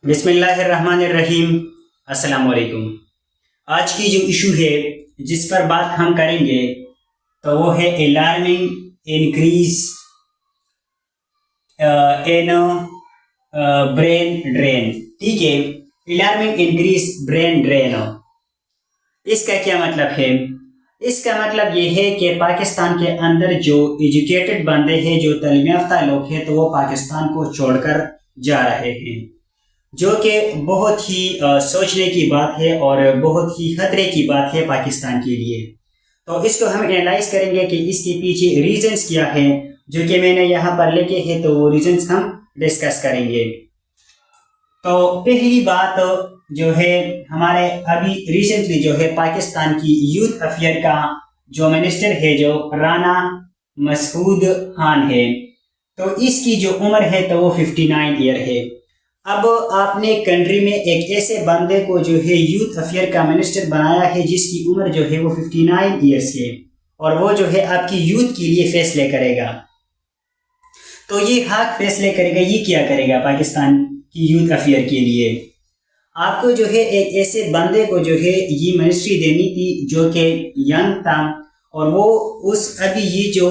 بسم اللہ الرحمن الرحیم۔ السلام علیکم۔ آج کی جو ایشو ہے جس پر بات ہم کریں گے تو وہ ہے alarming increase in brain drain. ٹھیک ہے، الارمنگ انکریز برین ڈرین، اس کا کیا مطلب ہے؟ اس کا مطلب یہ ہے کہ پاکستان کے اندر جو ایجوکیٹڈ بندے ہیں، جو تعلیم یافتہ لوگ ہیں، تو وہ پاکستان کو چھوڑ کر جا رہے ہیں، جو کہ بہت ہی سوچنے کی بات ہے اور بہت ہی خطرے کی بات ہے پاکستان کے لیے۔ تو اس کو ہم انالائز کریں گے کہ اس کے پیچھے ریزنز کیا ہیں، جو کہ میں نے یہاں پر لکھے ہیں، تو وہ ریزنز ہم ڈسکس کریں گے۔ تو پہلی بات جو ہے، ہمارے ابھی ریسنٹلی جو ہے پاکستان کی یوتھ افیئر کا جو منسٹر ہے، جو رانا مسعود خان ہے، تو اس کی جو عمر ہے تو وہ 59 ایئر ہے۔ اب آپ نے کنٹری میں ایک ایسے بندے کو جو ہے یوتھ افیئر کا منسٹر بنایا ہے جس کی عمر جو ہے وہ 59 ایئرس ہے، اور وہ جو ہے آپ کی یوتھ کے لیے فیصلے کرے گا۔ تو یہ حق فیصلے کرے گا، یہ کیا کرے گا پاکستان کی یوتھ افیئر کے لیے؟ آپ کو جو ہے ایک ایسے بندے کو جو ہے یہ منسٹری دینی تھی جو کہ ینگ تھا، اور وہ ابھی یہ جو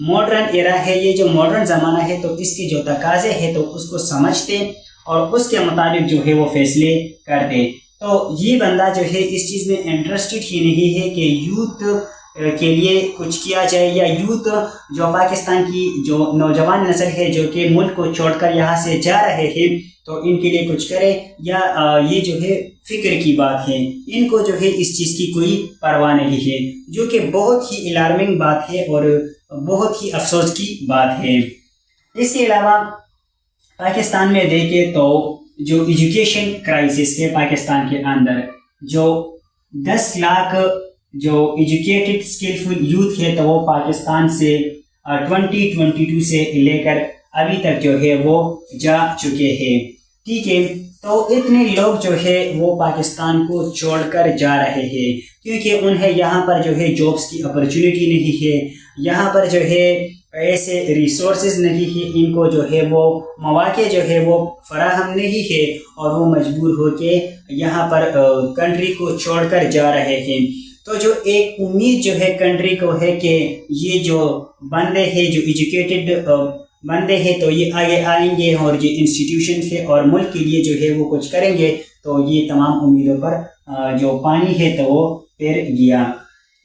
ماڈرن ایرا ہے، یہ جو ماڈرن زمانہ ہے، تو اس کے جو تقاضے ہیں تو اس کو سمجھتے اور اس کے مطابق جو ہے وہ فیصلے کرتے۔ تو یہ بندہ جو ہے اس چیز میں انٹرسٹڈ ہی نہیں ہے کہ یوتھ کے لیے کچھ کیا جائے، یا یوتھ جو پاکستان کی جو نوجوان نسل ہے جو کہ ملک کو چھوڑ کر یہاں سے جا رہے ہیں، تو ان کے لیے کچھ کرے، یا یہ جو ہے فکر کی بات ہے۔ ان کو جو ہے اس چیز کی کوئی پرواہ نہیں ہے، جو کہ بہت ہی الارمنگ بات ہے اور بہت ہی افسوس کی بات ہے۔ اس کے علاوہ پاکستان میں دیکھیں تو جو ایجوکیشن کرائسس ہے پاکستان کے اندر، جو 10 لاکھ جو ایجوکیٹڈ اسکلفل یوتھ ہے، تو وہ پاکستان سے 2022 سے لے کر ابھی تک جو ہے وہ جا چکے ہیں۔ ٹھیک ہے، تو اتنے لوگ جو ہے وہ پاکستان کو چھوڑ کر جا رہے ہیں کیونکہ انہیں یہاں پر جو ہے جابس کی اپرچونٹی نہیں ہے، یہاں پر جو ہے ایسے ریسورسز نہیں ہے، ان کو جو ہے وہ مواقع جو ہے وہ فراہم نہیں ہے، اور وہ مجبور ہو کے یہاں پر کنٹری کو چھوڑ کر جا رہے ہیں۔ تو جو ایک امید جو ہے کنٹری کو ہے کہ یہ جو بندے ہیں، جو ایجوکیٹڈ بندے ہیں، تو یہ آگے آئیں گے اور جو انسٹیٹیوشن ہے اور ملک کے لیے جو ہے وہ کچھ کریں گے، تو یہ تمام امیدوں پر جو پانی ہے تو وہ پھر گیا۔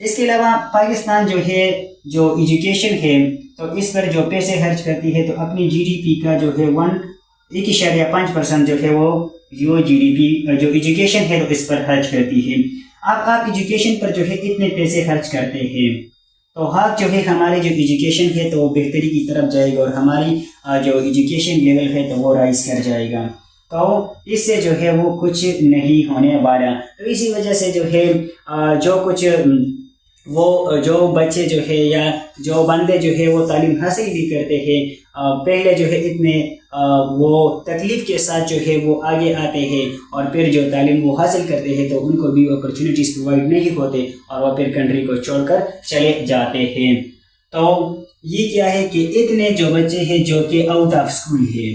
اس کے علاوہ پاکستان جو ہے جو ایجوکیشن ہے تو اس پر جو پیسے خرچ کرتی ہے، تو اپنی جی ڈی پی کا جو ہے 1.5% جو ہے وہ جی ڈی پی جو ایجوکیشن ہے تو اس پر خرچ کرتی ہے۔ اب آپ ایجوکیشن پر جو ہے اتنے پیسے خرچ کرتے ہیں، تو حق جو ہے ہمارے جو ایجوکیشن ہے تو وہ بہتری کی طرف جائے گا، اور ہماری جو ایجوکیشن لیول ہے تو وہ رائز کر جائے گا، تو اس سے جو ہے وہ کچھ نہیں ہونے والا۔ تو اسی وجہ سے جو ہے جو کچھ وہ جو بچے جو ہے یا جو بندے جو ہے وہ تعلیم حاصل بھی کرتے ہیں، پہلے جو ہے اتنے وہ تکلیف کے ساتھ جو ہے وہ آگے آتے ہیں، اور پھر جو تعلیم وہ حاصل کرتے ہیں تو ان کو بھی اپرچونٹیز پرووائڈ نہیں ہوتے، اور وہ پھر کنٹری کو چھوڑ کر چلے جاتے ہیں۔ تو یہ کیا ہے کہ اتنے جو بچے ہیں جو کہ آؤٹ آف اسکول ہے،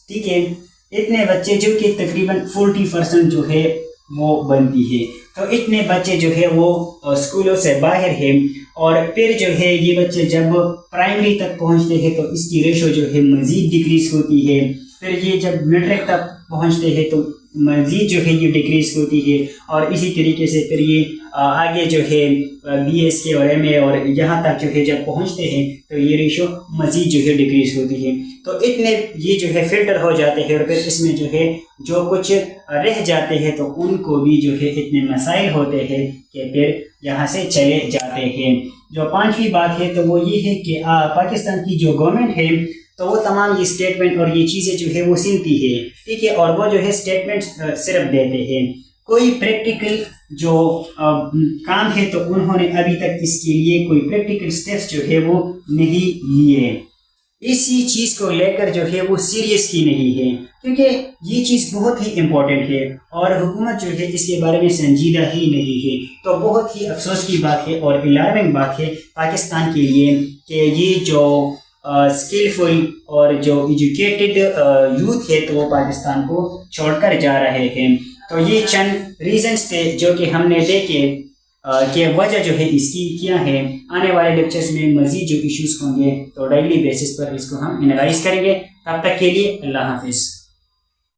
ٹھیک ہے، اتنے بچے جو کہ تقریباً 40% جو ہے وہ بنتی ہے، تو اتنے بچے جو ہے وہ اسکولوں سے باہر ہیں، اور پھر جو ہے یہ بچے جب پرائمری تک پہنچتے ہیں تو اس کی ریشو جو ہے مزید ڈکریز ہوتی ہے، پھر یہ جب میٹرک تک پہنچتے ہیں تو مزید جو ہے یہ ڈکریز ہوتی ہے، اور اسی طریقے سے پھر یہ آگے جو ہے بی ایس کے اور ایم اے اور یہاں تک جو ہے جب پہنچتے ہیں تو یہ ریشو مزید جو ہے ڈکریز ہوتی ہے۔ تو اتنے یہ جو ہے فلٹر ہو جاتے ہیں، اور پھر اس میں جو ہے جو کچھ رہ جاتے ہیں تو ان کو بھی جو ہے اتنے مسائل ہوتے ہیں کہ پھر یہاں سے چلے جاتے ہیں۔ جو 5ویں بات ہے تو وہ یہ ہے کہ پاکستان کی جو گورنمنٹ ہے تو وہ تمام یہ اسٹیٹمنٹ اور یہ چیزیں جو ہے وہ سنتی ہے، ٹھیک ہے، اور وہ جو ہے اسٹیٹمنٹ صرف دیتے ہیں، کوئی پریکٹیکل جو کام ہے تو انہوں نے ابھی تک اس کے لیے کوئی پریکٹیکل سٹیپس جو ہے وہ نہیں لیے۔ اسی چیز کو لے کر جو ہے وہ سیریس ہی نہیں ہے، کیونکہ یہ چیز بہت ہی امپورٹنٹ ہے، اور حکومت جو ہے اس کے بارے میں سنجیدہ ہی نہیں ہے۔ تو بہت ہی افسوس کی بات ہے اور الارمنگ بات ہے پاکستان کے لیے کہ یہ جو اسکلفل اور جو ایجوکیٹڈ یوتھ ہے تو وہ پاکستان کو چھوڑ کر جا رہے ہیں. تو یہ چند ریزنس تھے جو کہ ہم نے دیکھے کہ وجہ جو ہے اس کی کیا ہے. آنے والے لیکچرز میں مزید جو ایشوز ہوں گے تو ڈیلی بیسس پر اس کو ہم انالائز کریں گے. تب تک کے لیے اللہ حافظ.